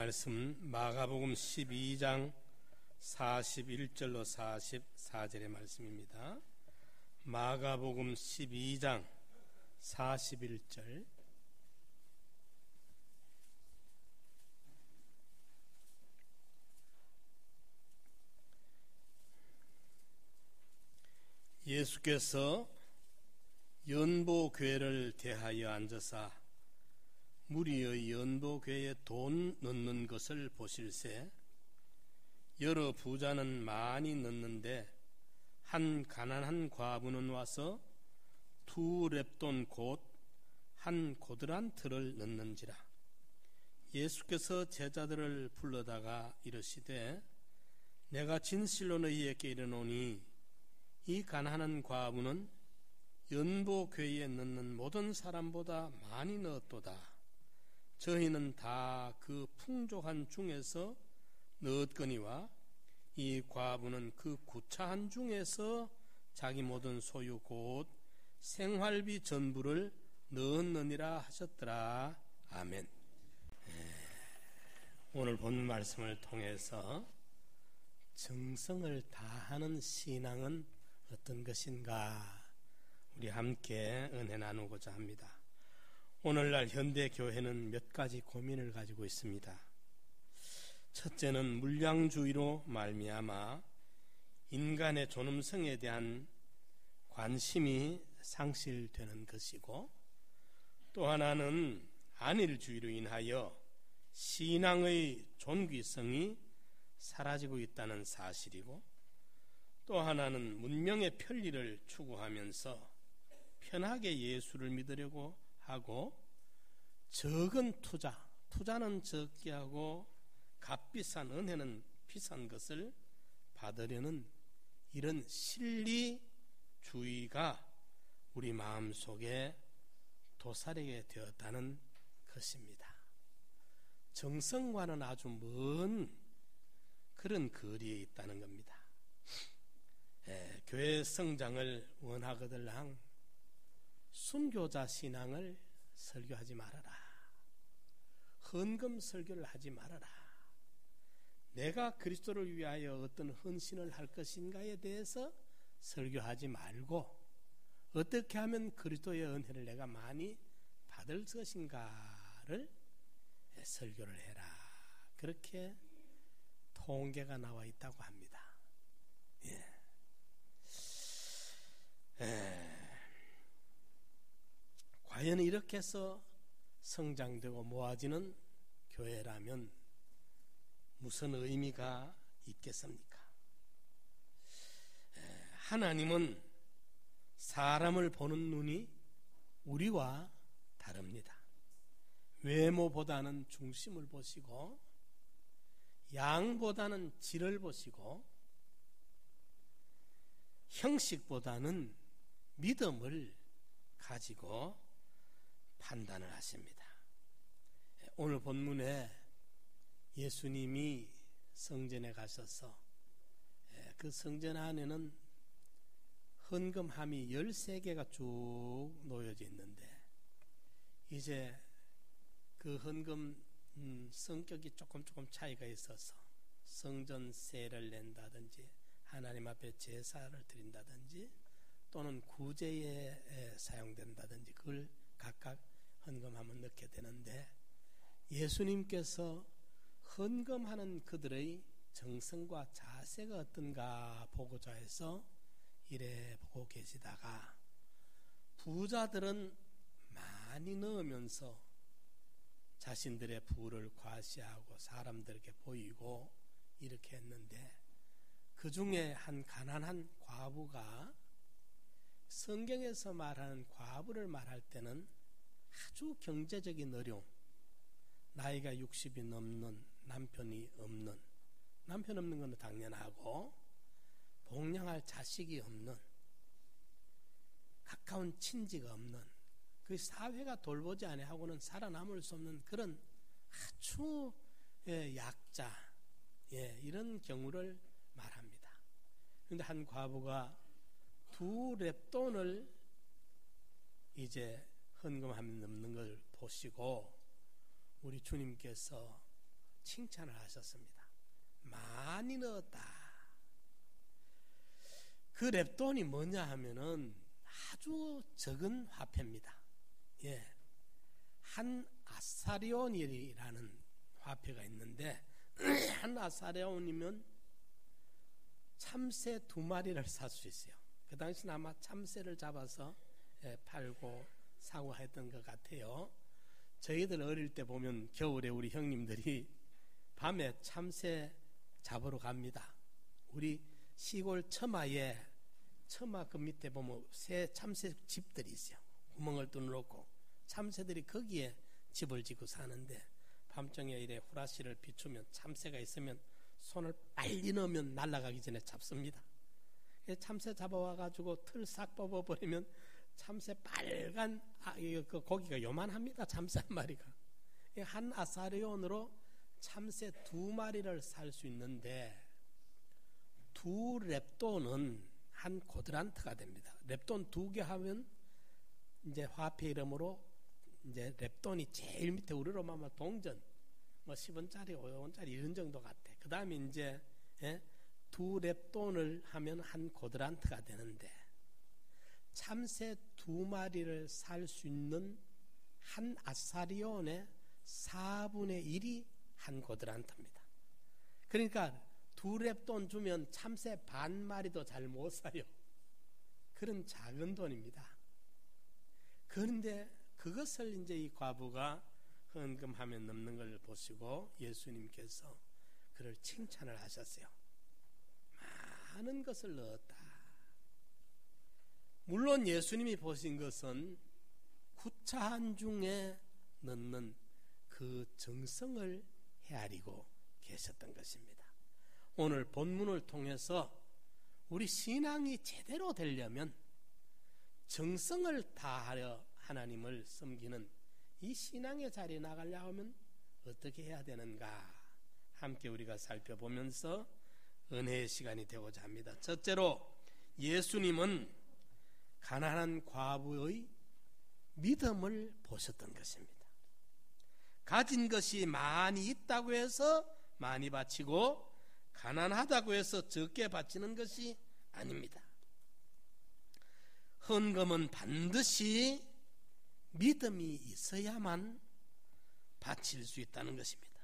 말씀 마가복음 12장 41절로 44절의 말씀입니다. 마가복음 12장 41절. 예수께서 연보궤를 대하여 앉으사 무리의 연보궤에 돈 넣는 것을 보실새 여러 부자는 많이 넣는데 한 가난한 과부는 와서 두 렙돈 곧 한 고드란 틀을 넣는지라. 예수께서 제자들을 불러다가 이르시되 내가 진실로 너희에게 이르노니 이 가난한 과부는 연보궤에 넣는 모든 사람보다 많이 넣었도다. 저희는 다 그 풍족한 중에서 넣었거니와 이 과부는 그 구차한 중에서 자기 모든 소유 곧 생활비 전부를 넣었느니라 하셨더라. 아멘. 오늘 본 말씀을 통해서 정성을 다하는 신앙은 어떤 것인가 우리 함께 은혜 나누고자 합니다. 오늘날 현대 교회는 몇 가지 고민을 가지고 있습니다. 첫째는 물량주의로 말미암아 인간의 존엄성에 대한 관심이 상실되는 것이고, 또 하나는 안일주의로 인하여 신앙의 존귀성이 사라지고 있다는 사실이고, 또 하나는 문명의 편리를 추구하면서 편하게 예수를 믿으려고 하고 적은 투자는 적게 하고 값비싼 은혜는 비싼 것을 받으려는 이런 실리주의가 우리 마음속에 도사리게 되었다는 것입니다. 정성과는 아주 먼 그런 거리에 있다는 겁니다. 교회 성장을 원하거들랑 순교자 신앙을 설교하지 말아라. 헌금 설교를 하지 말아라. 내가 그리스도를 위하여 어떤 헌신을 할 것인가에 대해서 설교하지 말고 어떻게 하면 그리스도의 은혜를 내가 많이 받을 것인가를 설교를 해라. 그렇게 통계가 나와 있다고 합니다. 과연 이렇게 해서 성장되고 모아지는 교회라면 무슨 의미가 있겠습니까? 하나님은 사람을 보는 눈이 우리와 다릅니다. 외모보다는 중심을 보시고 양보다는 질을 보시고 형식보다는 믿음을 가지고 판단을 하십니다. 오늘 본문에 예수님이 성전에 가셔서 그 성전 안에는 헌금함이 13개가 쭉 놓여져 있는데 이제 그 헌금 성격이 조금 차이가 있어서 성전세를 낸다든지 하나님 앞에 제사를 드린다든지 또는 구제에 사용된다든지 그걸 각각 헌금하면 넣게 되는데 예수님께서 헌금하는 그들의 정성과 자세가 어떤가 보고자 해서 이래 보고 계시다가 부자들은 많이 넣으면서 자신들의 부를 과시하고 사람들에게 보이고 이렇게 했는데 그 중에 한 가난한 과부가 성경에서 말하는 과부를 말할 때는 아주 경제적인 어려움, 나이가 60이 넘는 남편 없는 건 당연하고 봉양할 자식이 없는 가까운 친지가 없는 그 사회가 돌보지 아니하고는 살아남을 수 없는 그런 아주 약자 이런 경우를 말합니다. 그런데 한 과부가 두 렙돈을 이제 헌금하면 넘는 걸 보시고 우리 주님께서 칭찬을 하셨습니다. 많이 넣었다. 그 렙돈이 뭐냐 하면은 아주 적은 화폐입니다. 예. 한 아사리온이라는 화폐가 있는데 한 아사리온이면 참새 2마리를 살 수 있어요. 그 당시는 아마 참새를 잡아서 팔고 사고 했던 것 같아요. 저희들 어릴 때 보면 겨울에 우리 형님들이 밤에 참새 잡으러 갑니다. 우리 시골 처마 그 밑에 보면 참새 집들이 있어요. 구멍을 뚫어놓고 참새들이 거기에 집을 짓고 사는데 밤중에 이래 후라시를 비추면 참새가 있으면 손을 빨리 넣으면 날아가기 전에 잡습니다. 참새 잡아와가지고 틀 싹 뽑아버리면 참새 빨간 그 고기가 요만합니다. 참새 한 마리가. 한 아사리온으로 참새 2마리를 살 수 있는데 2렙돈은 한 고드란트가 됩니다. 렙돈 2개 하면 이제 화폐 이름으로 이제 렙돈이 제일 밑에 우리로 말하면 동전 뭐 10원짜리 5원짜리 이런 정도 같아. 그 다음에 이제 2렙돈을 하면 한 고드란트가 되는데 참새 2마리를 살 수 있는 한 아사리온의 4분의 1이 한 고드란트입니다. 그러니까 2렙돈 주면 참새 반 마리도 잘 못 사요. 그런 작은 돈입니다. 그런데 그것을 이제 이 과부가 헌금하면 넘는 걸 보시고 예수님께서 그를 칭찬을 하셨어요. 많은 것을 넣었다. 물론 예수님이 보신 것은 구차한 중에 넣는 그 정성을 헤아리고 계셨던 것입니다. 오늘 본문을 통해서 우리 신앙이 제대로 되려면 정성을 다하여 하나님을 섬기는 이 신앙의 자리에 나가려고 하면 어떻게 해야 되는가 함께 우리가 살펴보면서 은혜의 시간이 되고자 합니다. 첫째로 예수님은 가난한 과부의 믿음을 보셨던 것입니다. 가진 것이 많이 있다고 해서 많이 바치고 가난하다고 해서 적게 바치는 것이 아닙니다. 헌금은 반드시 믿음이 있어야만 바칠 수 있다는 것입니다.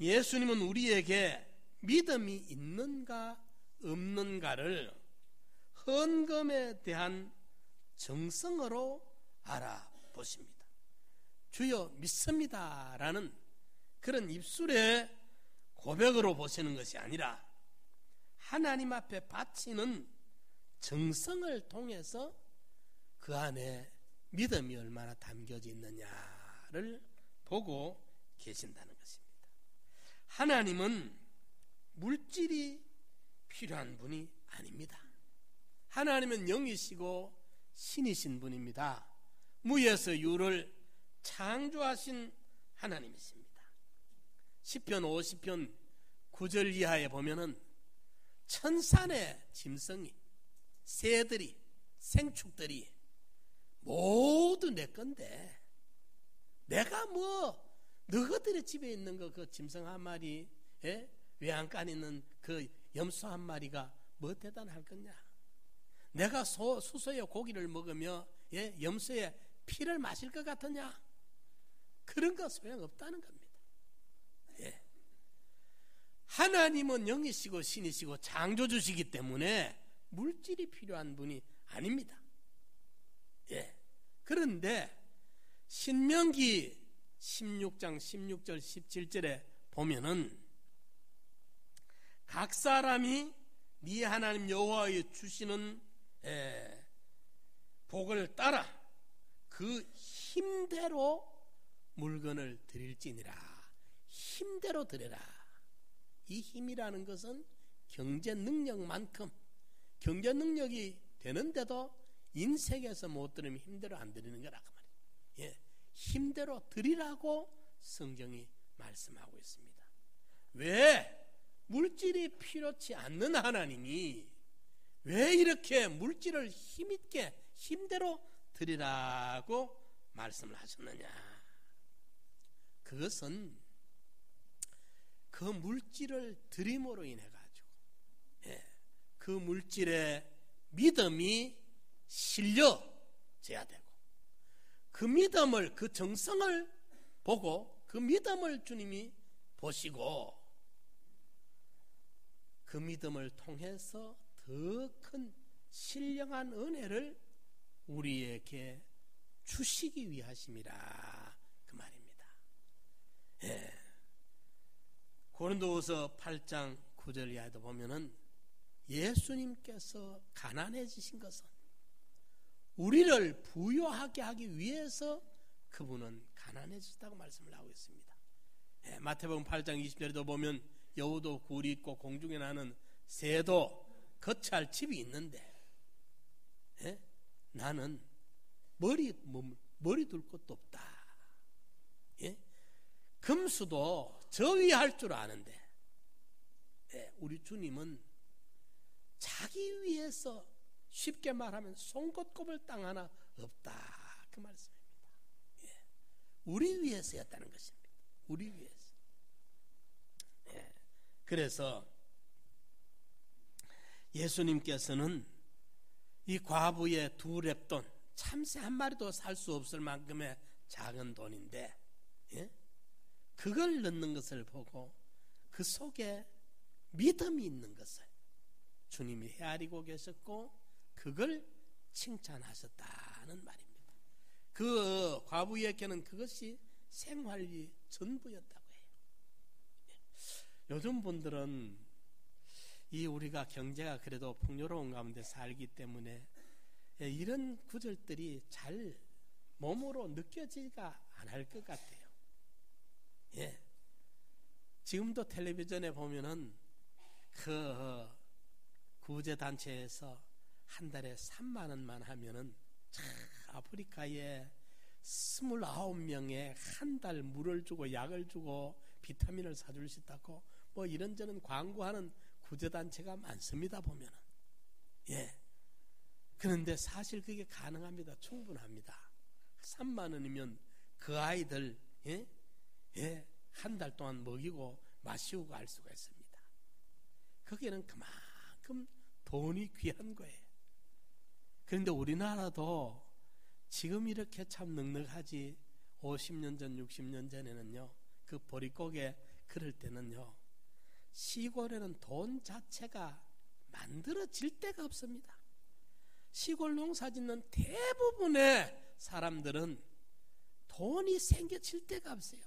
예수님은 우리에게 믿음이 있는가 없는가를 헌금에 대한 정성으로 알아보십니다. 주여 믿습니다 라는 그런 입술의 고백으로 보시는 것이 아니라 하나님 앞에 바치는 정성을 통해서 그 안에 믿음이 얼마나 담겨져 있느냐를 보고 계신다는 것입니다. 하나님은 물질이 필요한 분이 아닙니다. 하나님은 영이시고 신이신 분입니다. 무에서 유를 창조하신 하나님이십니다. 시편 50편 9절 이하에 보면은 천산의 짐승이 새들이 생축들이 모두 내 건데 내가 뭐 너희들의 집에 있는 거 그 짐승 한 마리 외양간 있는 그 염소 한 마리가 뭐 대단할 거냐. 내가 수소의 고기를 먹으며 염소의 피를 마실 것 같으냐. 그런 거 소용없다는 겁니다. 하나님은 영이시고 신이시고 창조주시기 때문에 물질이 필요한 분이 아닙니다. 그런데 신명기 16장 16절 17절에 보면은 각 사람이 네 하나님 여호와의 주시는 복을 따라 그 힘대로 물건을 드릴지니라. 힘대로 드려라. 이 힘이라는 것은 경제 능력만큼 경제 능력이 되는데도 인생에서 못 드리면 힘대로 안 드리는 거라 그 말이에요. 힘대로 드리라고 성경이 말씀하고 있습니다. 왜 물질이 필요치 않는 하나님이 왜 이렇게 물질을 힘있게 힘대로 드리라고 말씀을 하셨느냐. 그것은 그 물질을 드림으로 인해 가지고 그 물질에 믿음이 실려져야 되고, 그 믿음을, 그 정성을 보고 그 믿음을 주님이 보시고, 그 믿음을 통해서 더 큰 신령한 은혜를 우리에게 주시기 위하심이라, 그 말입니다. 고린도후서 8장 9절 이하에도 보면은 예수님께서 가난해지신 것은 우리를 부유하게 하기 위해서 그분은 가난해지셨다고 말씀을 하고 있습니다. 마태복음 8장 20절에도 보면 여우도 굴이 있고 공중에 나는 새도 거처할 집이 있는데 나는 머리 둘 곳도 없다. 금수도 저위할 줄 아는데 우리 주님은 자기 위해서, 쉽게 말하면 송곳곱을 땅 하나 없다, 그 말씀입니다. 우리 위해서였다는 것입니다. 우리 위해서. 그래서 예수님께서는 이 과부의 2렙돈, 참새 한 마리도 살 수 없을 만큼의 작은 돈인데 그걸 넣는 것을 보고 그 속에 믿음이 있는 것을 주님이 헤아리고 계셨고 그걸 칭찬하셨다는 말입니다. 그 과부에게는 그것이 생활이 전부였다고 해요. 요즘 분들은 이 우리가 경제가 그래도 풍요로운 가운데 살기 때문에 이런 구절들이 잘 몸으로 느껴지지가 않을 것 같아요. 지금도 텔레비전에 보면은 그 구제단체에서 한 달에 3만 원만 하면은 아프리카에 29명에 한 달 물을 주고 약을 주고 비타민을 사줄 수 있다고 뭐 이런저런 광고하는 구제단체가 많습니다, 보면은. 그런데 사실 그게 가능합니다. 충분합니다. 3만 원이면 그 아이들 한 달 동안 먹이고 마시우고 할 수가 있습니다. 거기는 그만큼 돈이 귀한 거예요. 그런데 우리나라도 지금 이렇게 참 넉넉하지 50년 전 60년 전에는요, 그 보릿고개 그럴 때는요, 시골에는 돈 자체가 만들어질 데가 없습니다. 시골 농사 짓는 대부분의 사람들은 돈이 생겨질 데가 없어요.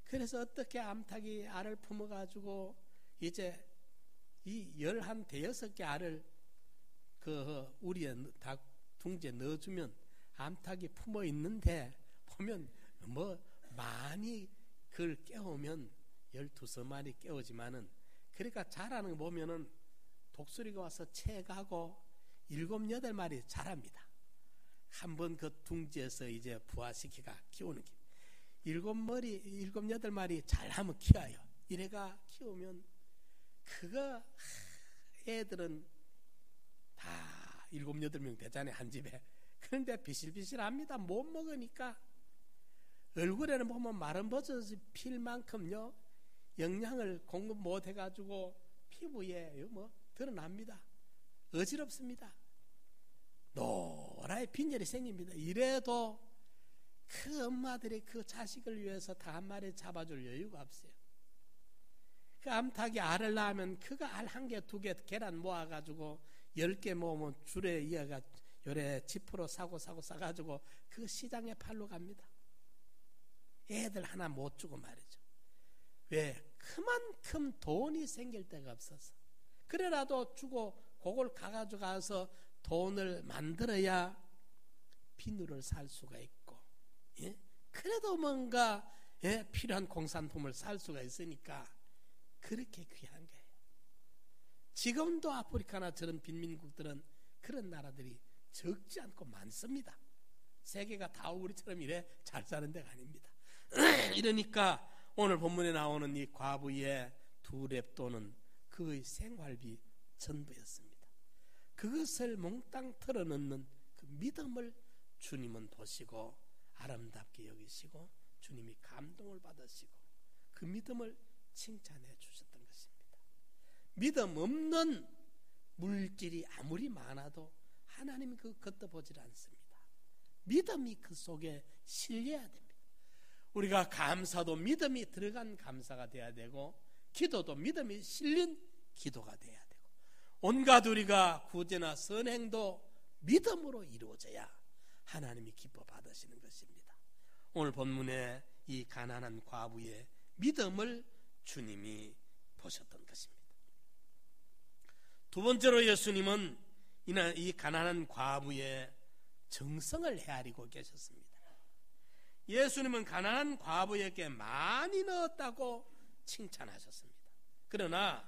그래서 어떻게 암탉이 알을 품어가지고 이제 이 11, 5개 알을 그 우리의 둥지에 넣어주면 암탉이 품어 있는데 보면 뭐 많이 그걸 깨우면 12마리 깨우지만은, 그러니까 자라는 거 보면은 독수리가 와서 채가고 7, 8마리 자랍니다. 한번 그 둥지에서 이제 부화시키가 키우는 게 7, 8마리 잘하면 키워요. 이래가 키우면 그거 애들은 다 7, 8명 되잖아요, 한 집에. 그런데 비실비실합니다. 못 먹으니까. 얼굴에는 보면 마른 버섯이 필 만큼요 영양을 공급 못 해가지고 피부에 뭐 드러납니다. 어지럽습니다. 노랗게 빈혈이 생깁니다. 이래도 그 엄마들이 그 자식을 위해서 다 한 마리 잡아줄 여유가 없어요. 그 암탉이 알을 낳으면 그거 알 1개, 2개 계란 모아가지고 10개 모으면 줄에 이어가 요래 지프로 싸가지고 그 시장에 팔러 갑니다. 애들 하나 못 주고 말이죠. 왜? 그만큼 돈이 생길 데가 없어서. 그래라도 주고 그걸 가가지고 가서 돈을 만들어야 비누를 살 수가 있고, 그래도 뭔가 필요한 공산품을 살 수가 있으니까 그렇게 귀한 거예요. 지금도 아프리카나 저런 빈민국들은 그런 나라들이 적지 않고 많습니다. 세계가 다 우리처럼 이래 잘 사는 데가 아닙니다. 이러니까 오늘 본문에 나오는 이 과부의 2렙돈은 그의 생활비 전부였습니다. 그것을 몽땅 털어넣는 그 믿음을 주님은 보시고 아름답게 여기시고 주님이 감동을 받으시고 그 믿음을 칭찬해 주셨던 것입니다. 믿음 없는 물질이 아무리 많아도 하나님이 그 걷어보질 않습니다. 믿음이 그 속에 실려야 됩니다. 우리가 감사도 믿음이 들어간 감사가 돼야 되고, 기도도 믿음이 실린 기도가 돼야 되고, 온갖 우리가 구제나 선행도 믿음으로 이루어져야 하나님이 기뻐 받으시는 것입니다. 오늘 본문에 이 가난한 과부의 믿음을 주님이 보셨던 것입니다. 두 번째로 예수님은 이 가난한 과부의 정성을 헤아리고 계셨습니다. 예수님은 가난한 과부에게 많이 넣었다고 칭찬하셨습니다. 그러나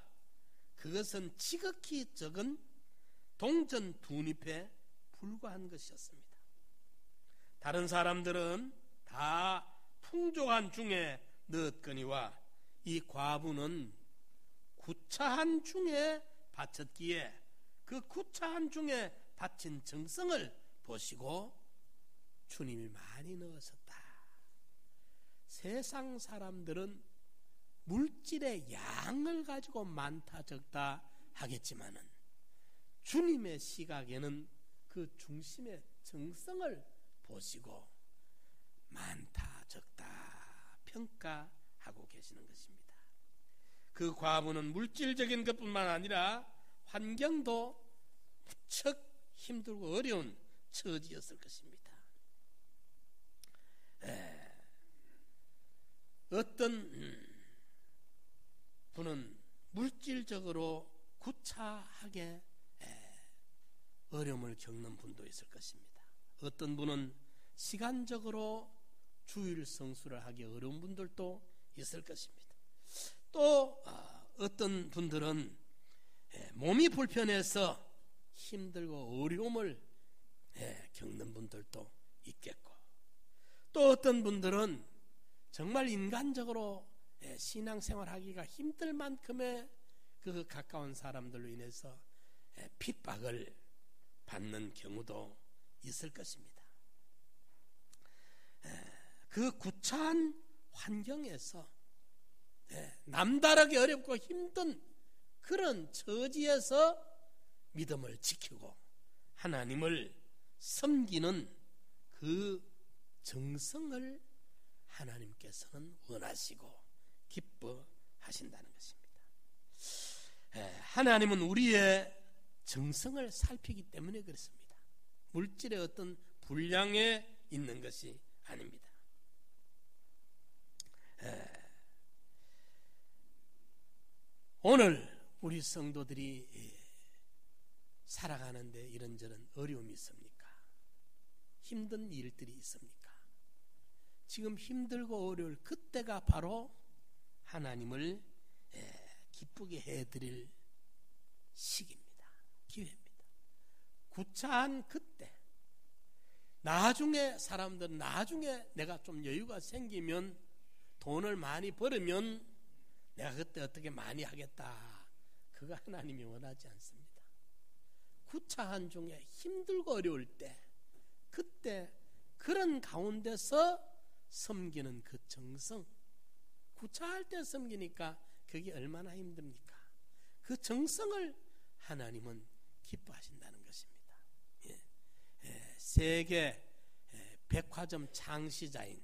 그것은 지극히 적은 동전 2잎에 불과한 것이었습니다. 다른 사람들은 다 풍족한 중에 넣었거니와 이 과부는 구차한 중에 바쳤기에 그 구차한 중에 바친 정성을 보시고 주님이 많이 넣으셨다. 세상 사람들은 물질의 양을 가지고 많다 적다 하겠지만은 주님의 시각에는 그 중심의 정성을 보시고 많다 적다 평가하고 계시는 것입니다. 그 과부는 물질적인 것뿐만 아니라 환경도 무척 힘들고 어려운 처지였을 것입니다. 어떤 분은 물질적으로 구차하게 어려움을 겪는 분도 있을 것입니다. 어떤 분은 시간적으로 주일 성수를 하기 어려운 분들도 있을 것입니다. 또 어떤 분들은 몸이 불편해서 힘들고 어려움을 겪는 분들도 있겠고, 또 어떤 분들은 정말 인간적으로 신앙생활하기가 힘들 만큼의 그 가까운 사람들로 인해서 핍박을 받는 경우도 있을 것입니다. 그 구차한 환경에서 남다르게 어렵고 힘든 그런 처지에서 믿음을 지키고 하나님을 섬기는 그 정성을 하나님께서는 원하시고 기뻐하신다는 것입니다. 하나님은 우리의 정성을 살피기 때문에 그렇습니다. 물질의 어떤 분량에 있는 것이 아닙니다. 오늘 우리 성도들이 살아가는데 이런저런 어려움이 있습니까? 힘든 일들이 있습니까? 지금 힘들고 어려울 그때가 바로 하나님을 기쁘게 해드릴 시기입니다. 기회입니다. 구차한 그때, 나중에 사람들은 나중에 내가 좀 여유가 생기면, 돈을 많이 벌으면 내가 그때 어떻게 많이 하겠다, 그거 하나님이 원하지 않습니다. 구차한 중에 힘들고 어려울 때, 그때 그런 가운데서 섬기는 그 정성, 구차할 때 섬기니까 그게 얼마나 힘듭니까? 그 정성을 하나님은 기뻐하신다는 것입니다. 세계 백화점 창시자인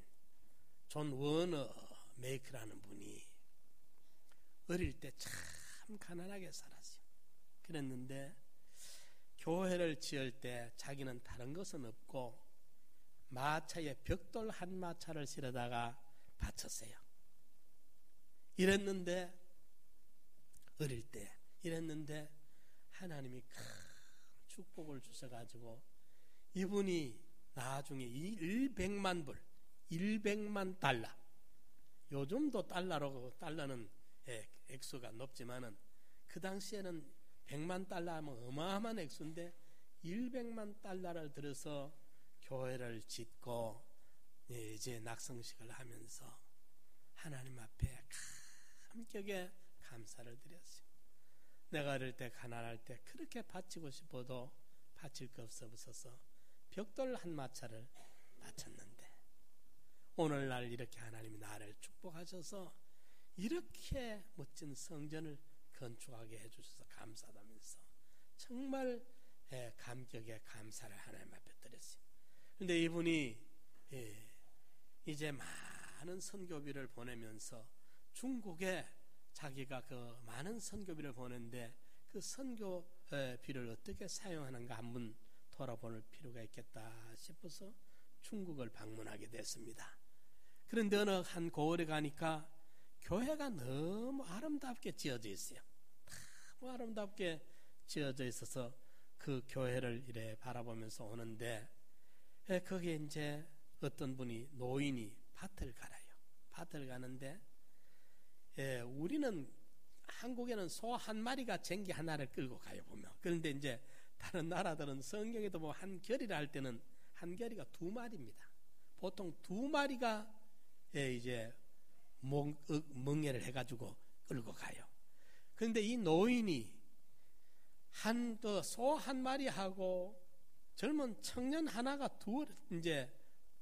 존 워너 메이크라는 분이 어릴 때 참 가난하게 살았어요. 그랬는데 교회를 지을 때 자기는 다른 것은 없고 마차에 벽돌 한 마차를 실어다가 바쳤어요. 이랬는데 어릴 때 이랬는데 하나님이 큰 축복을 주셔가지고 이분이 나중에 100만 불, 100만 달러, 요즘도 달러는 액수가 높지만은 그 당시에는 100만 달러 하면 어마어마한 액수인데 100만 달러를 들어서 교회를 짓고 이제 낙성식을 하면서 하나님 앞에 감격의 감사를 드렸어요. 내가 어릴 때 가난할 때 그렇게 바치고 싶어도 바칠 거 없어서 벽돌 한 마차를 바쳤는데 오늘날 이렇게 하나님이 나를 축복하셔서 이렇게 멋진 성전을 건축하게 해주셔서 감사하다면서 정말 감격에 감사를 하나님 앞에 드렸어요. 그런데 이분이 이제 많은 선교비를 보내면서 중국에 자기가 그 많은 선교비를 보냈는데 그 선교비를 어떻게 사용하는가 한번 돌아볼 필요가 있겠다 싶어서 중국을 방문하게 됐습니다. 그런데 어느 한 고을에 가니까 교회가 너무 아름답게 지어져 있어요. 너무 아름답게 지어져 있어서 그 교회를 이래 바라보면서 오는데 거기에 이제 어떤 분이 노인이 밭을 갈아요. 밭을 가는데 우리는 한국에는 소 한 마리가 쟁기 하나를 끌고 가요 보면. 그런데 이제 다른 나라들은 성경에도 뭐 한 결이라 할 때는 한 결이가 두 마리입니다. 보통 두 마리가 이제 멍에를 해가지고 끌고 가요. 그런데 이 노인이 소 한 마리하고 젊은 청년 하나가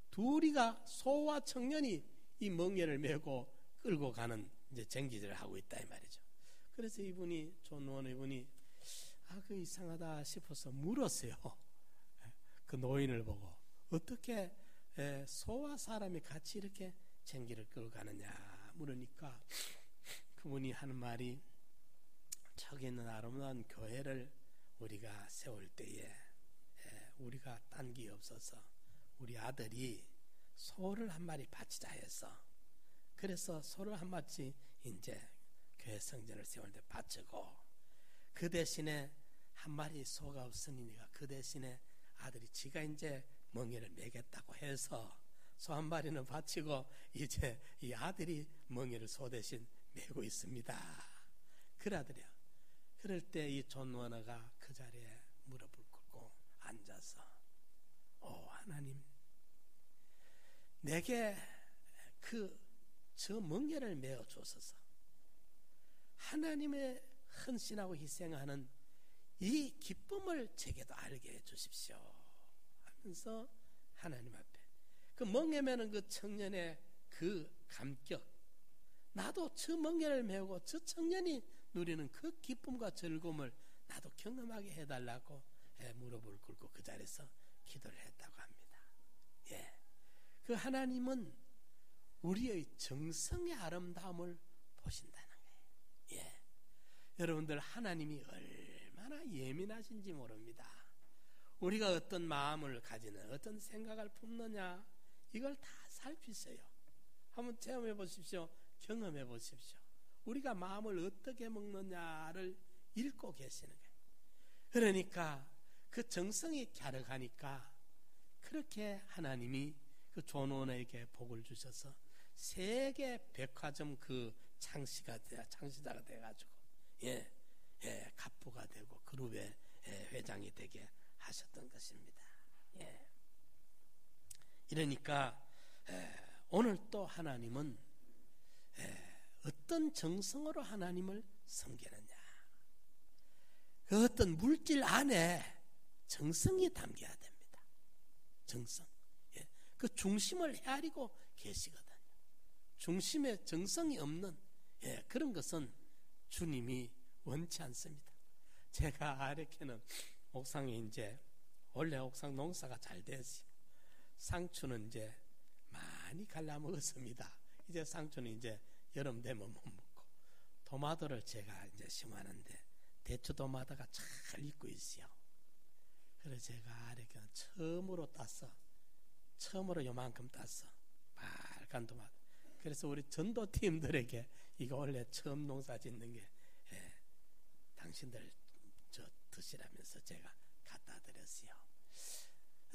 둘이가 소와 청년이 이 멍에를 메고 끌고 가는 이제 쟁기질을 하고 있다 이 말이죠. 그래서 이분이 존 원 이분이 그 이상하다 싶어서 물었어요. 그 노인을 보고 어떻게 소와 사람이 같이 이렇게 쟁기를 끌고 가느냐 물으니까 그분이 하는 말이 저기 있는 아름다운 교회를 우리가 세울 때에 우리가 딴 게 없어서 우리 아들이 소를 한 마리 바치자 해서 그래서 소를 한 마리 이제 교회 성전을 세울 때 바치고 그 대신에 한 마리 소가 없으니까 그 대신에 아들이 지가 이제 멍에를 매겠다고 해서 소 한 마리는 바치고 이제 이 아들이 멍에를 소 대신 메고 있습니다. 그러더래요. 그럴 때 이 존 워너가 그 자리에 무릎을 꿇고 앉아서 하나님 내게 저 멍에를 메어 주소서. 하나님의 헌신하고 희생하는 이 기쁨을 제게도 알게 해 주십시오 하면서 하나님 앞에 그 멍에 매는 그 청년의 그 감격, 나도 저 멍에를 메고 저 청년이 누리는 그 기쁨과 즐거움을 나도 경험하게 해달라고 무릎을 꿇고 그 자리에서 기도를 했다고 합니다. 그 하나님은 우리의 정성의 아름다움을 보신다는 거예요. 여러분들 하나님이 얼마나 예민하신지 모릅니다. 우리가 어떤 마음을 가지는 어떤 생각을 품느냐 이걸 다 살피세요. 한번 체험해 보십시오. 경험해 보십시오. 우리가 마음을 어떻게 먹느냐를 읽고 계시는 거예요. 그러니까 그 정성이 갸륵하니까 그렇게 하나님이 그 존 원에게 복을 주셔서 세계 백화점 그 창시자가 돼가지고 갑부가 되고 그룹의 회장이 되게 하셨던 것입니다. 이러니까 오늘 또 하나님은 어떤 정성으로 하나님을 섬기느냐, 그 어떤 물질 안에 정성이 담겨야 됩니다. 정성. 그 중심을 헤아리고 계시거든요. 중심에 정성이 없는 그런 것은 주님이 원치 않습니다. 제가 이렇게는 옥상에 이제 원래 옥상 농사가 잘 됐어요. 상추는 이제 많이 갈라먹었습니다. 이제 상추는 이제 여름 되면 못 먹고, 토마토를 제가 이제 심었는데 대추 토마토가 잘 익고 있어요. 그래서 제가 이렇게 처음으로 요만큼 땄어. 빨간 토마토. 그래서 우리 전도팀들에게 이거 원래 처음 농사 짓는 게 당신들 드시라면서 제가 갖다 드렸어요.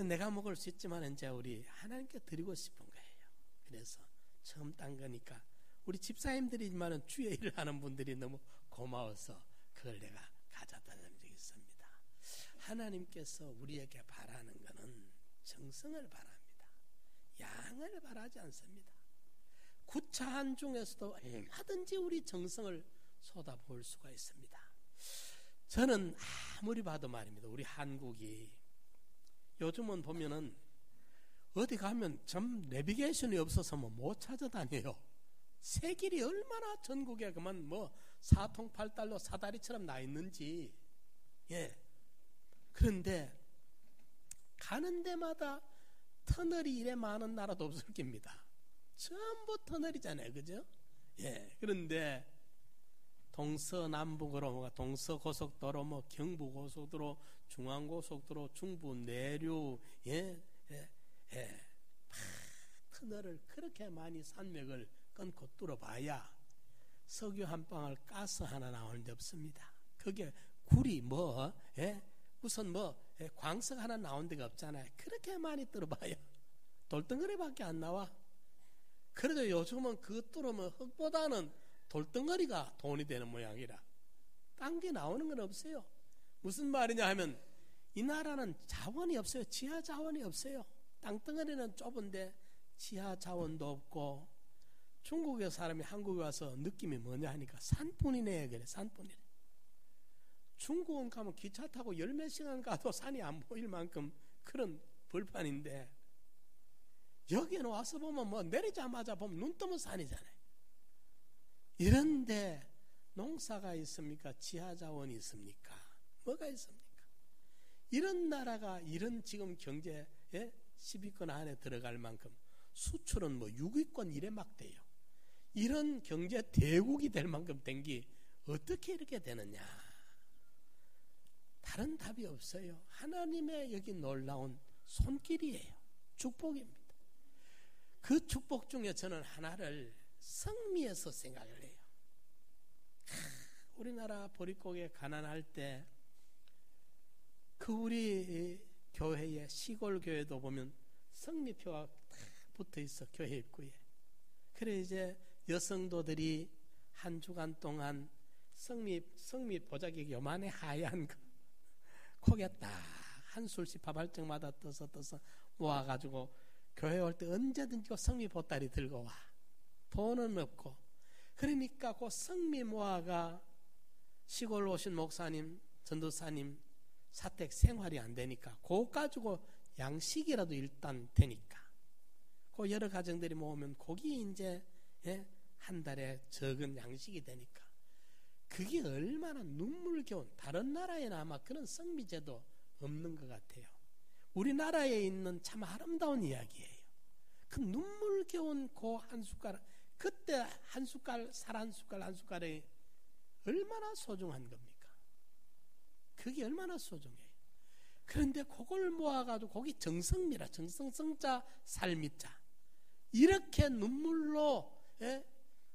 내가 먹을 수 있지만 이제 우리 하나님께 드리고 싶은 거예요. 그래서 처음 딴 거니까 우리 집사님들이지만 주의 일을 하는 분들이 너무 고마워서 그걸 내가 가져다 드린 적이 있습니다. 하나님께서 우리에게 바라는 것은 정성을 바랍니다. 양을 바라지 않습니다. 구차한 중에서도 얼마든지 우리 정성을 쏟아부을 수가 있습니다. 저는 아무리 봐도 말입니다. 우리 한국이 요즘은 보면은 어디 가면 좀 내비게이션이 없어서 못 찾아다녀요. 새길이 얼마나 전국에 그만 뭐 사통팔달로 사다리처럼 나 있는지. 예. 그런데 가는 데마다 터널이 이래 많은 나라도 없을 겁니다. 전부 터널이잖아요, 그죠? 예. 그런데 동서남북으로 동서고속도로, 뭐 경부고속도로, 중앙고속도로, 중부 내륙, 예, 예, 예. 터널을 그렇게 많이 산맥을 끊고 뚫어봐야 석유 한 방울 가스 하나 나오는 데 없습니다. 그게 굴이 뭐, 예? 무슨 뭐, 예? 광석 하나 나온 데가 없잖아요. 그렇게 많이 뚫어봐야 돌덩어리밖에 안 나와. 그래도 요즘은 그거 뚫으면 흙보다는 돌덩어리가 돈이 되는 모양이라 딴 게 나오는 건 없어요. 무슨 말이냐 하면 이 나라는 자원이 없어요. 지하 자원이 없어요. 땅덩어리는 좁은데 지하 자원도 없고. 중국의 사람이 한국에 와서 느낌이 뭐냐 하니까 산뿐이네 그래. 산뿐이네. 중국은 가면 기차 타고 10몇 시간 가도 산이 안 보일 만큼 그런 벌판인데 여기는 와서 보면 뭐 내리자마자 보면 눈 뜨면 산이잖아요. 이런데 농사가 있습니까? 지하 자원이 있습니까? 뭐가 있습니까? 이런 나라가 이런 지금 경제 10위권 안에 들어갈 만큼 수출은 뭐 6위권 이래 막 돼요. 이런 경제 대국이 될 만큼 된 게 어떻게 이렇게 되느냐? 다른 답이 없어요. 하나님의 여기 놀라운 손길이에요. 축복입니다. 그 축복 중에 저는 하나를 성미에서 생각을 해요. 우리나라 보릿고개 가난할 때 그 우리 교회의 시골 교회도 보면 성미표가 붙어 있어. 교회 입구에. 그래 이제 여성도들이 한 주간 동안 성미 보자기 요만해 하얀 거 코에 딱 한 술씩 밥알정마다 떠서 모아가지고 교회 올 때 언제든지 성미 보따리 들고 와. 돈은 없고. 그러니까 그 성미 모아가 시골 오신 목사님, 전도사님 사택 생활이 안 되니까 그거 가지고 양식이라도 일단 되니까 그 여러 가정들이 모으면 거기 이제 한 달에 적은 양식이 되니까 그게 얼마나 눈물겨운, 다른 나라에는 아마 그런 성미제도 없는 것 같아요. 우리나라에 있는 참 아름다운 이야기예요. 그 눈물겨운 그 한 숟가락, 그때 한 숟갈, 살 한 숟갈 한 숟갈에 얼마나 소중한 겁니까? 그게 얼마나 소중해요. 그런데 그걸 모아가지고 거기 정성미라, 정성성자 살미자 이렇게 눈물로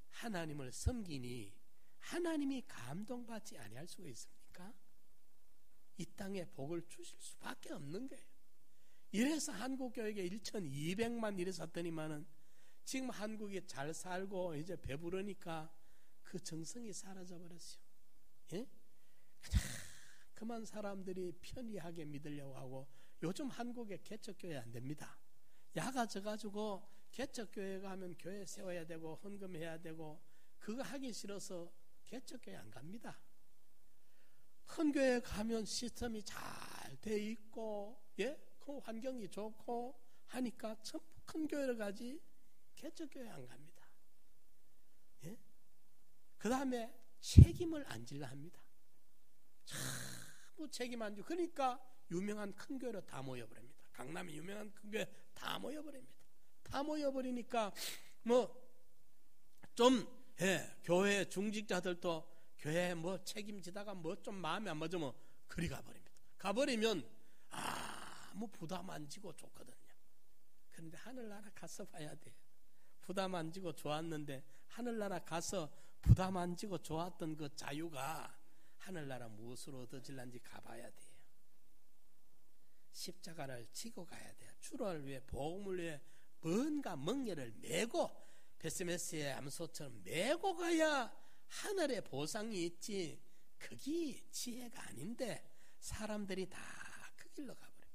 하나님을 섬기니 하나님이 감동받지 아니할 수가 있습니까? 이 땅에 복을 주실 수밖에 없는 거예요. 이래서 한국교회에 1,200만 이래 샀더니만은 지금 한국이 잘 살고 이제 배부르니까 그 정성이 사라져 버렸어요. 예? 그만 사람들이 편리하게 믿으려고 하고 요즘 한국에 개척교회 안 됩니다. 야가 져가지고 개척교회 가면 교회 세워야 되고 헌금해야 되고 그거 하기 싫어서 개척교회 안 갑니다. 큰 교회 가면 시스템이 잘 돼 있고 그 환경이 좋고 하니까 전부 큰 교회를 가지 개척교회 안 갑니다. 그 다음에 책임을 안 질라 합니다. 전부 책임 안 지고 그러니까 유명한 큰 교회로 다 모여버립니다. 강남에 유명한 큰 교회 다 모여버립니다. 다 모여버리니까 뭐 좀 교회 중직자들도 교회 뭐 책임지다가 뭐 좀 마음에 안 맞으면 그리 가버립니다. 가버리면 아무 부담 안 지고 좋거든요. 그런데 하늘나라 가서 봐야 돼요. 부담 안 지고 좋았는데 하늘나라 가서 부담 안 지고 좋았던 그 자유가 하늘나라 무엇으로 얻어질는지 가봐야 돼요. 십자가를 지고 가야 돼요. 주를 위해 복음을 위해 뭔가 멍에를 메고 베스메스의 암소처럼 메고 가야 하늘의 보상이 있지. 그게 지혜가 아닌데 사람들이 다 그 길로 가버려요.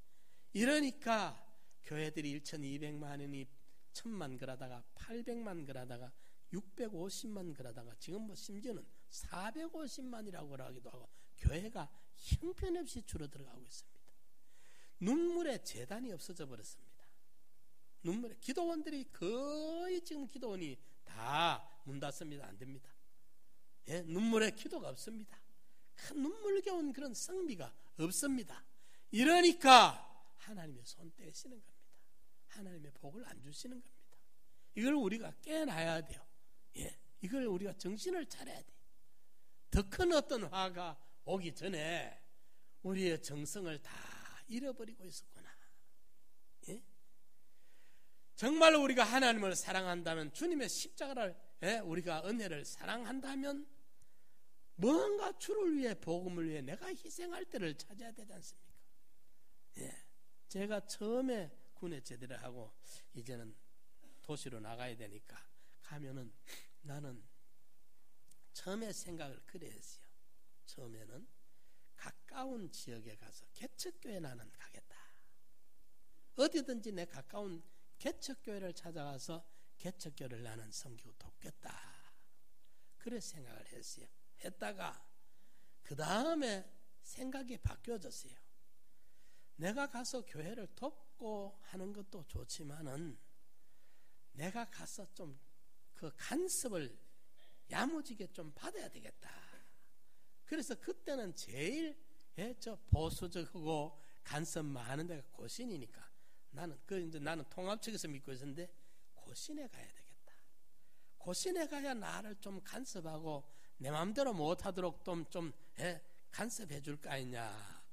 이러니까 교회들이 1,200만원이 1,000만 그러다가 800만 그러다가 650만 그러다가 지금 뭐 심지어는 450만이라고 하기도 하고 교회가 형편없이 줄어들어가고 있습니다. 눈물의 재단이 없어져 버렸습니다. 눈물의 기도원들이 거의 지금 기도원이 다 문 닫습니다. 안 됩니다. 예? 눈물에 기도가 없습니다. 큰 눈물겨운 그런 성미가 없습니다. 이러니까 하나님의 손 떼시는 겁니다. 하나님의 복을 안 주시는 겁니다. 이걸 우리가 깨놔야 돼요. 예, 이걸 우리가 정신을 차려야 돼요. 더 큰 어떤 화가 오기 전에 우리의 정성을 다 잃어버리고 있었구나. 예? 정말 우리가 하나님을 사랑한다면, 주님의 십자가를, 우리가 은혜를 사랑한다면 뭔가 주를 위해, 복음을 위해 내가 희생할 때를 찾아야 되지 않습니까? 예. 제가 처음에 군에 제대를 하고 이제는 도시로 나가야 되니까 가면은 나는 처음에 생각을 그래 했어요. 처음에는 가까운 지역에 가서 개척교회 나는 가겠다. 어디든지 내 가까운 개척교회를 찾아가서 개척교회를 나는 섬기고 돕겠다. 그래 생각을 했어요. 했다가 그 다음에 생각이 바뀌어졌어요. 내가 가서 교회를 돕고 하는 것도 좋지만은 내가 가서 좀 그 간섭을 야무지게 좀 받아야 되겠다. 그래서 그때는 제일 저 보수적이고 간섭 많은 데가 고신이니까 나는 통합 측에서 믿고 있었는데 고신에 가야 되겠다. 고신에 가야 나를 좀 간섭하고 내 마음대로 못하도록 좀 간섭해 줄 거 아니냐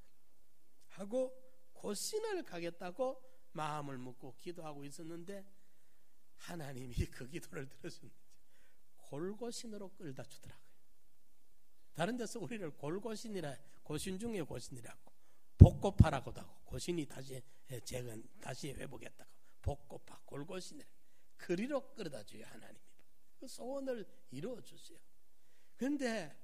하고 고신을 가겠다고 마음을 먹고 기도하고 있었는데 하나님이 그 기도를 들어준 거죠. 골고신으로 끌다 주더라고요. 다른 데서 우리를 골고신이라, 고신 중에 고신이라고, 복고파라고도 하고, 고신이 다시 회복했다고, 복고파, 골고신이라, 그리로 끌어다 줘요. 하나님이 그 소원을 이루어 주세요. 그런데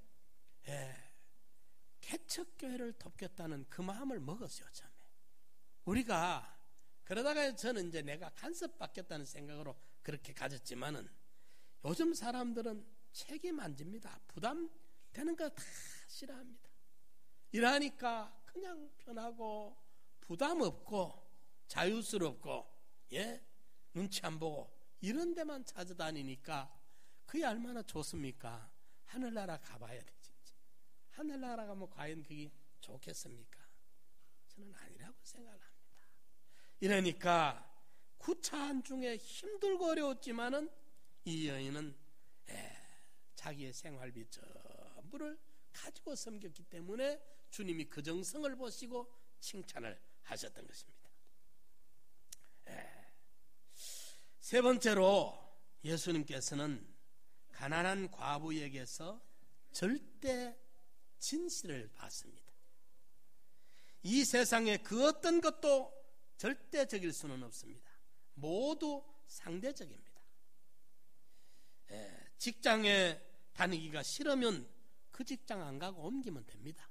개척교회를 돕겠다는 그 마음을 먹었어요. 처음에 우리가 그러다가 저는 이제 내가 간섭받겠다는 생각으로 그렇게 가졌지만은 요즘 사람들은 책임 안 집니다. 부담되는 거 다 싫어합니다. 이러니까 그냥 편하고 부담 없고 자유스럽고 눈치 안 보고 이런 데만 찾아다니니까 그게 얼마나 좋습니까? 하늘나라 가봐야 돼. 진짜 하늘나라 가면 과연 그게 좋겠습니까? 저는 아니라고 생각합니다. 이러니까 구차한 중에 힘들고 어려웠지만은 이 여인은 자기의 생활비 전부를 가지고 섬겼기 때문에 주님이 그 정성을 보시고 칭찬을 하셨던 것입니다. 세 번째로 예수님께서는 가난한 과부에게서 절대 진실을 받습니다. 이 세상에 그 어떤 것도 절대적일 수는 없습니다. 모두 상대적입니다. 직장에 다니기가 싫으면 그 직장 안 가고 옮기면 됩니다.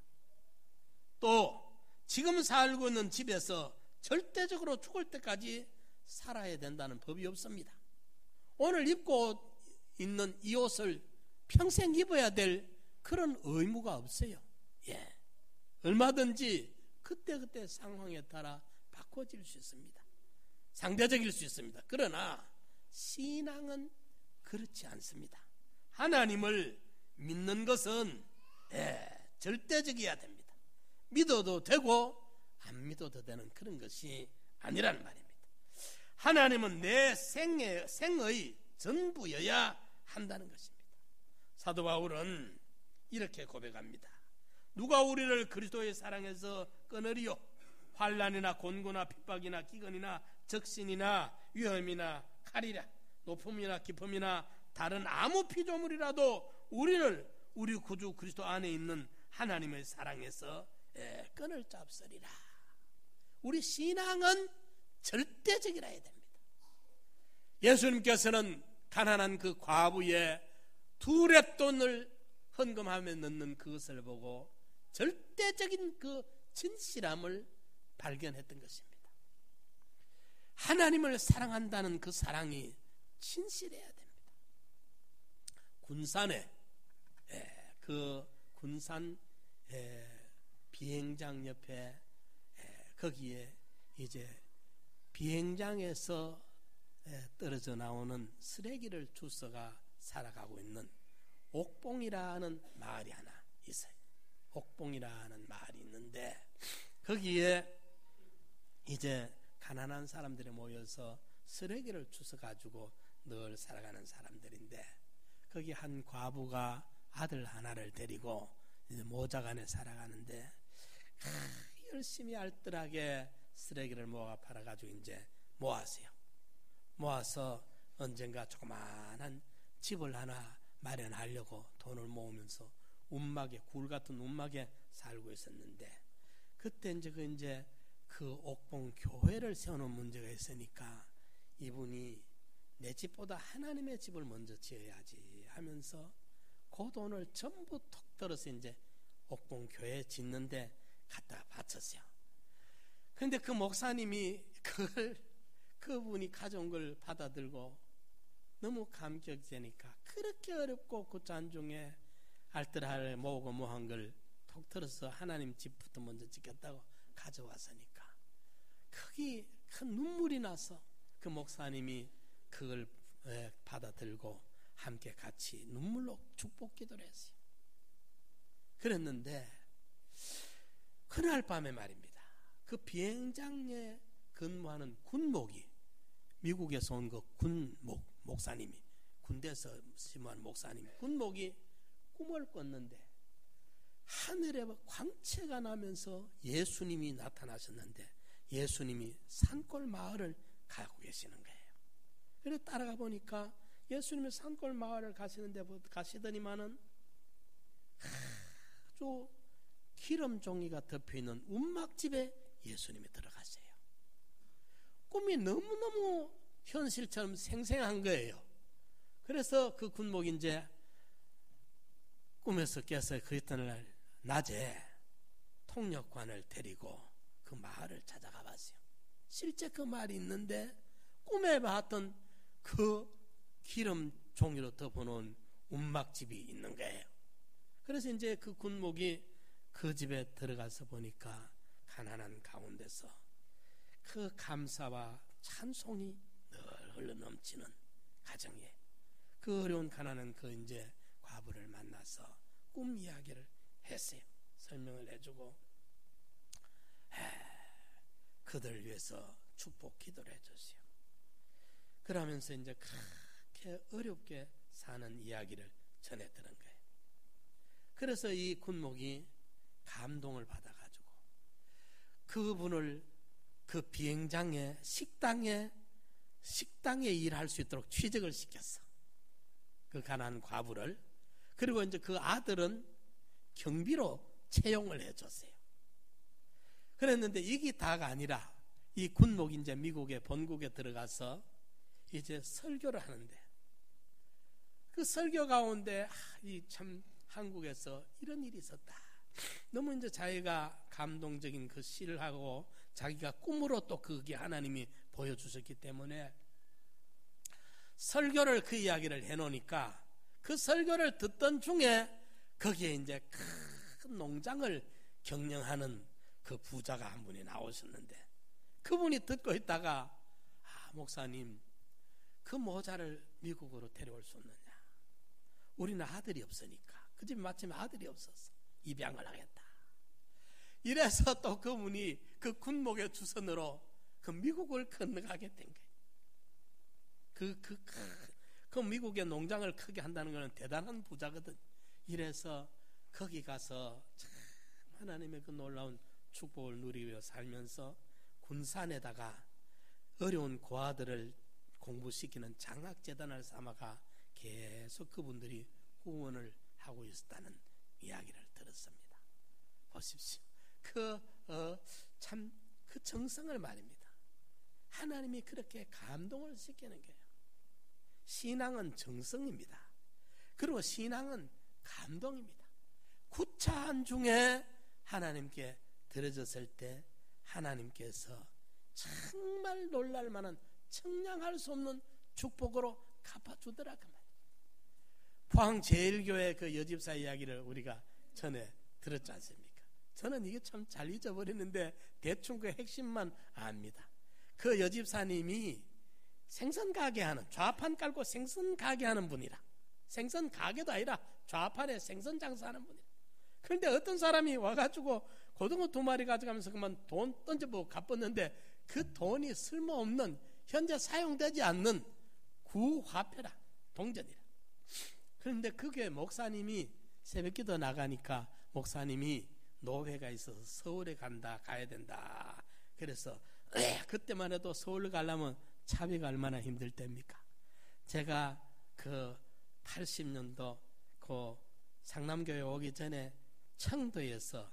또 지금 살고 있는 집에서 절대적으로 죽을 때까지 살아야 된다는 법이 없습니다. 오늘 입고 있는 이 옷을 평생 입어야 될 그런 의무가 없어요. 얼마든지 그때그때 상황에 따라 바꿔질 수 있습니다. 상대적일 수 있습니다. 그러나 신앙은 그렇지 않습니다. 하나님을 믿는 것은 절대적이어야 됩니다. 믿어도 되고 안 믿어도 되는 그런 것이 아니란 말입니다. 하나님은 내 생의 전부여야 한다는 것입니다. 사도 바울은 이렇게 고백합니다. 누가 우리를 그리스도의 사랑에서 끊으리요? 환난이나 곤고나 핍박이나 기근이나 적신이나 위험이나 칼이라 높음이나 깊음이나 다른 아무 피조물이라도 우리를 우리 구주 그리스도 안에 있는 하나님의 사랑에서 끈을 잡으리라. 우리 신앙은 절대적이라 해야 됩니다. 예수님께서는 가난한 그 과부의 두 랩돈을 헌금하며 넣는 그것을 보고 절대적인 그 진실함을 발견했던 것입니다. 하나님을 사랑한다는 그 사랑이 진실해야 됩니다. 군산에 그 군산 비행장 옆에 거기에 이제 비행장에서 떨어져 나오는 쓰레기를 주워가 살아가고 있는 옥봉이라는 마을이 하나 있어요. 옥봉이라는 마을이 있는데 거기에 이제 가난한 사람들이 모여서 쓰레기를 주워가지고 늘 살아가는 사람들인데 거기 한 과부가 아들 하나를 데리고 이제 모자간에 살아가는데 열심히 알뜰하게 쓰레기를 모아 팔아가지고 이제 모아서 언젠가 조그마한 집을 하나 마련하려고 돈을 모으면서 굴 같은 움막에 살고 있었는데 그때 이제 그 옥봉 교회를 세우는 문제가 있으니까 이분이 내 집보다 하나님의 집을 먼저 지어야지 하면서 그 돈을 전부 톡 들어서 이제 옥봉 교회 짓는데 갖다 바쳤어요. 그런데 그 목사님이 그분이 가져온 걸 받아들고 너무 감격되니까 그렇게 어렵고 그 잔중에 알뜰하게 모으고 모한 걸 톡 들어서 하나님 집부터 먼저 짓겠다고 가져왔으니까 거기 큰 눈물이 나서 그 목사님이 그걸 받아들고 함께 같이 눈물로 축복 기도를 했어요. 그랬는데 그날 밤에 말입니다. 그 비행장에 근무하는 군목이 미국에서 온 그 목사님이 군대에서 심한 목사님 군목이 꿈을 꿨는데 하늘에 광채가 나면서 예수님이 나타나셨는데 예수님이 산골 마을을 가고 계시는 거예요. 그래서 따라가 보니까 예수님이 산골 마을을 가시더니만은 아주 기름 종이가 덮여있는 움막집에 예수님이 들어가세요. 꿈이 너무너무 현실처럼 생생한 거예요. 그래서 그 군목이 이제 꿈에서 깨서 그랬던 날 낮에 통역관을 데리고 그 마을을 찾아가 봤어요. 실제 그 마을이 있는데 꿈에 봤던 그 기름 종이로 덮어놓은 움막집이 있는 거예요. 그래서 이제 그 군목이 그 집에 들어가서 보니까 가난한 가운데서 그 감사와 찬송이 늘 흘러넘치는 가정에 그 어려운 가난한 그 이제 과부를 만나서 꿈 이야기를 했어요. 설명을 해주고 그들 위해서 축복 기도를 해줬어요. 그러면서 이제 그렇게 어렵게 사는 이야기를 전해 들은 거예요. 그래서 이 군목이 감동을 받아가지고 그분을 그 비행장에 식당에 일할 수 있도록 취직을 시켰어. 그 가난한 과부를. 그리고 이제 그 아들은 경비로 채용을 해줬어요. 그랬는데 이게 다가 아니라 이 군목이 이제 미국의 본국에 들어가서 이제 설교를 하는데 그 설교 가운데 이 참 한국에서 이런 일이 있었다. 너무 이제 자기가 감동적인 그 시를 하고 자기가 꿈으로 또 그게 하나님이 보여주셨기 때문에 설교를 그 이야기를 해놓으니까 그 설교를 듣던 중에 거기에 이제 큰 농장을 경영하는 그 부자가 한 분이 나오셨는데 그분이 듣고 있다가 목사님 그 모자를 미국으로 데려올 수 없느냐. 우리는 아들이 없으니까. 그 집에 마침 아들이 없었어. 입양을 하겠다. 이래서 또 그분이 그 군목의 주선으로 그 미국을 건너가게 된 거예요. 그 미국의 농장을 크게 한다는 것은 대단한 부자거든. 이래서 거기 가서 참 하나님의 그 놀라운 축복을 누리며 살면서 군산에다가 어려운 고아들을 공부시키는 장학재단을 삼아가 계속 그분들이 후원을 하고 있었다는 이야기를 들었습니다. 보십시오. 그 정성을 말입니다. 하나님이 그렇게 감동을 시키는 거예요. 신앙은 정성입니다. 그리고 신앙은 감동입니다. 구차한 중에 하나님께 드려졌을 때 하나님께서 정말 놀랄 만한 청량할 수 없는 축복으로 갚아주더라 그 말이에요. 포항제일교회 그 여집사 이야기를 우리가 전에 들었지 않습니까? 저는 이게 참 잘 잊어버리는데 대충 그 핵심만 압니다. 그 여집사님이 생선 가게 하는, 좌판 깔고 생선 가게 하는 분이라. 생선 가게도 아니라 좌판에 생선 장사하는 분이에요. 그런데 어떤 사람이 와가지고 고등어 2마리 가져가면서 그만 돈 던져보고 갚았는데 그 돈이 쓸모없는, 현재 사용되지 않는 구화폐라, 동전이라. 그런데 그게 목사님이 새벽기도 나가니까 목사님이 노회가 있어서 서울에 가야 된다. 그래서 그때만 해도 서울 가려면 차비가 얼마나 힘들 때입니까? 제가 그 80년도 그 상남교회 오기 전에 청도에서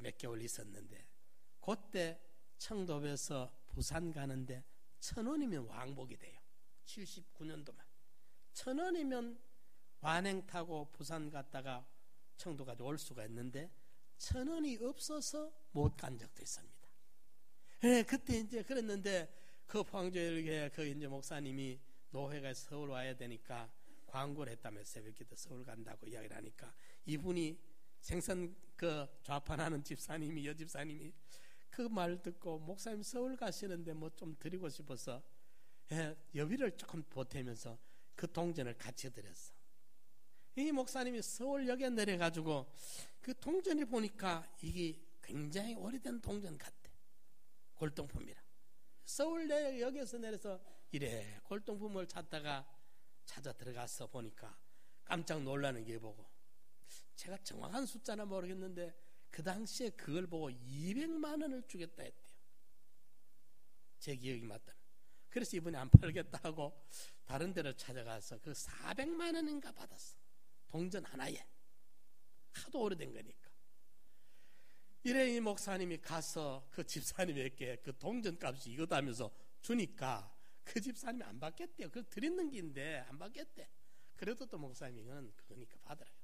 몇 개월 있었는데, 그때 청도에서 부산 가는데 1,000원이면 왕복이 돼요. 79년도만 1,000원이면 완행 타고 부산 갔다가 청도까지 올 수가 있는데 1,000원이 없어서 못 간 적도 있습니다. 그때 이제 그랬는데 그 포항교회 그 이제 목사님이 노회가 서울 와야 되니까 광고를 했다며, 새벽기도 서울 간다고 이야기를 하니까 이분이 생선 그 좌판하는 집사님이, 여집사님이 그 말 듣고 목사님 서울 가시는데 뭐 좀 드리고 싶어서 여비를 조금 보태면서 그 동전을 같이 드렸어. 이 목사님이 서울역에 내려가지고 그 동전을 보니까 이게 굉장히 오래된 동전 같대. 골동품이라. 서울역에서 내려서 이래 골동품을 찾다가 찾아 들어가서 보니까 깜짝 놀라는 게 보고, 제가 정확한 숫자는 모르겠는데 그 당시에 그걸 보고 200만 원을 주겠다 했대요. 제 기억이 맞다면. 그래서 이분이 안 팔겠다 하고 다른 데를 찾아가서 그 400만 원인가 받았어. 동전 하나에. 하도 오래된 거니까. 이래 이 목사님이 가서 그 집사님에게 그 동전 값이 이거다 하면서 주니까 그 집사님이 안 받겠대요. 그걸 드리는 긴데 안 받겠대. 그래도 또 목사님이 이건 그거니까 받으라요.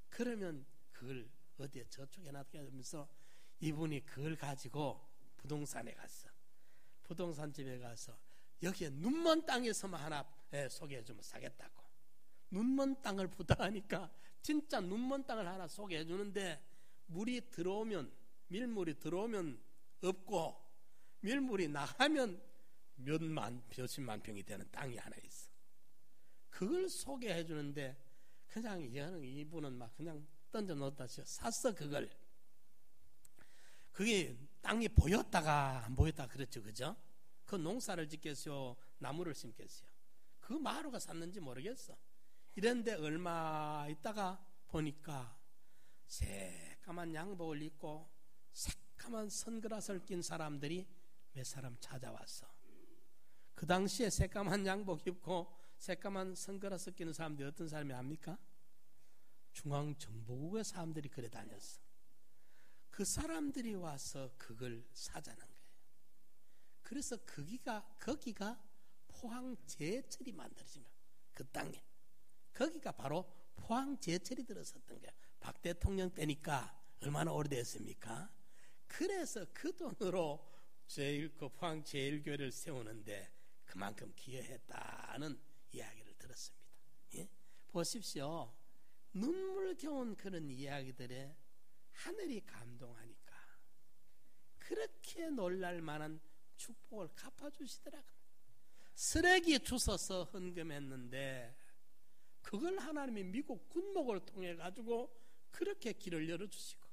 그러면 그걸 어디에 저축해 놨게 하면서 이분이 그걸 가지고 부동산에 갔어. 부동산 집에 가서 여기에 눈먼 땅에서만 하나 소개해주면 사겠다고. 눈먼 땅을 부탁하니까 진짜 눈먼 땅을 하나 소개해주는데, 물이 들어오면, 밀물이 들어오면 없고 밀물이 나가면 몇십만 평이 되는 땅이 하나 있어. 그걸 소개해 주는데 그냥 이분은 막 그냥 던져 놓았다 샀어. 그걸. 그게 땅이 보였다가 안 보였다가 그렇죠, 그죠? 그 농사를 짓겠어요, 나무를 심겠어요? 그 마루가 샀는지 모르겠어. 이런데 얼마 있다가 보니까 새까만 양복을 입고 새까만 선글라스를 낀 사람들이 몇 사람 찾아왔어. 그 당시에 새까만 양복 입고 새까만 선글라스 끼는 사람들이 어떤 사람이 압니까? 중앙정보국의 사람들이 그래 다녔어. 그 사람들이 와서 그걸 사자는 거예요. 그래서 거기가 포항제철이 만들어진 거예요. 그 땅에. 거기가 바로 포항제철이 들어섰던 거예요. 박 대통령 때니까 얼마나 오래됐습니까? 그래서 그 돈으로 그 포항제일교회를 세우는데 그만큼 기여했다는 이야기를 들었습니다. 예? 보십시오. 눈물겨운 그런 이야기들에 하늘이 감동하니까 그렇게 놀랄 만한 축복을 갚아주시더라고요. 쓰레기 주워서 헌금했는데 그걸 하나님이 미국 군목을 통해 가지고 그렇게 길을 열어주시고,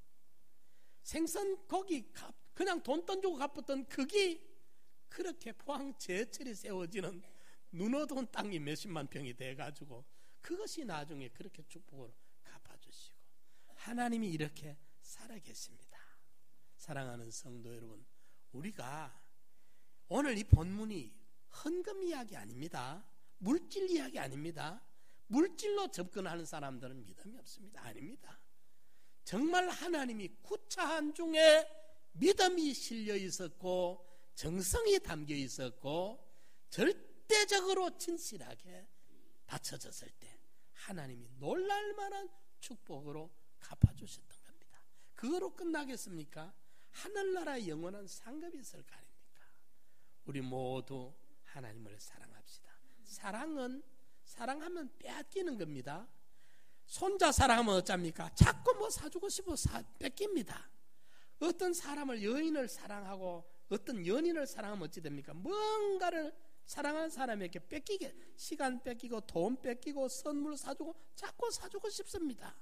생선 고기 그냥 돈 던지고 갚았던 그게 그렇게 포항 제철이 세워지는 눈어둔 땅이 몇십만 평이 돼가지고 그것이 나중에 그렇게 축복으로 갚아주시고, 하나님이 이렇게 살아계십니다. 사랑하는 성도 여러분, 우리가 오늘 이 본문이 헌금 이야기 아닙니다. 물질 이야기 아닙니다. 물질로 접근하는 사람들은 믿음이 없습니다. 아닙니다. 정말 하나님이 구차한 중에 믿음이 실려 있었고 정성이 담겨 있었고 절대적으로 진실하게 바쳐졌을 때 하나님이 놀랄만한 축복으로 갚아주셨던 겁니다. 그거로 끝나겠습니까? 하늘나라의 영원한 상급이 있을 거 아닙니까? 우리 모두 하나님을 사랑합시다. 사랑하면 빼앗기는 겁니다. 손자 사랑하면 어쩝니까? 자꾸 뭐 사주고 싶어서 뺏깁니다. 어떤 사람을, 여인을 사랑하고 어떤 연인을 사랑하면 어찌 됩니까? 뭔가를 사랑하는 사람에게 뺏기게, 시간 뺏기고 돈 뺏기고 선물 사주고 자꾸 사주고 싶습니다.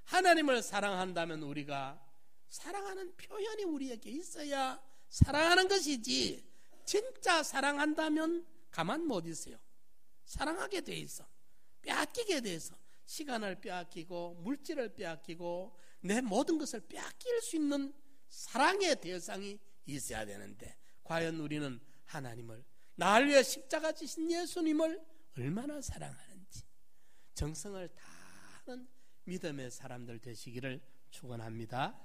하나님을 사랑한다면 우리가 사랑하는 표현이 우리에게 있어야 사랑하는 것이지, 진짜 사랑한다면 가만 못 있어요. 사랑하게 돼 있어. 빼앗기게 돼 있어. 시간을 빼앗기고 물질을 빼앗기고 내 모든 것을 빼앗길 수 있는 사랑의 대상이 있어야 되는데, 과연 우리는 하나님을, 나를 위해 십자가 지신 예수님을 얼마나 사랑하는지 정성을 다하는 믿음의 사람들 되시기를 축원합니다.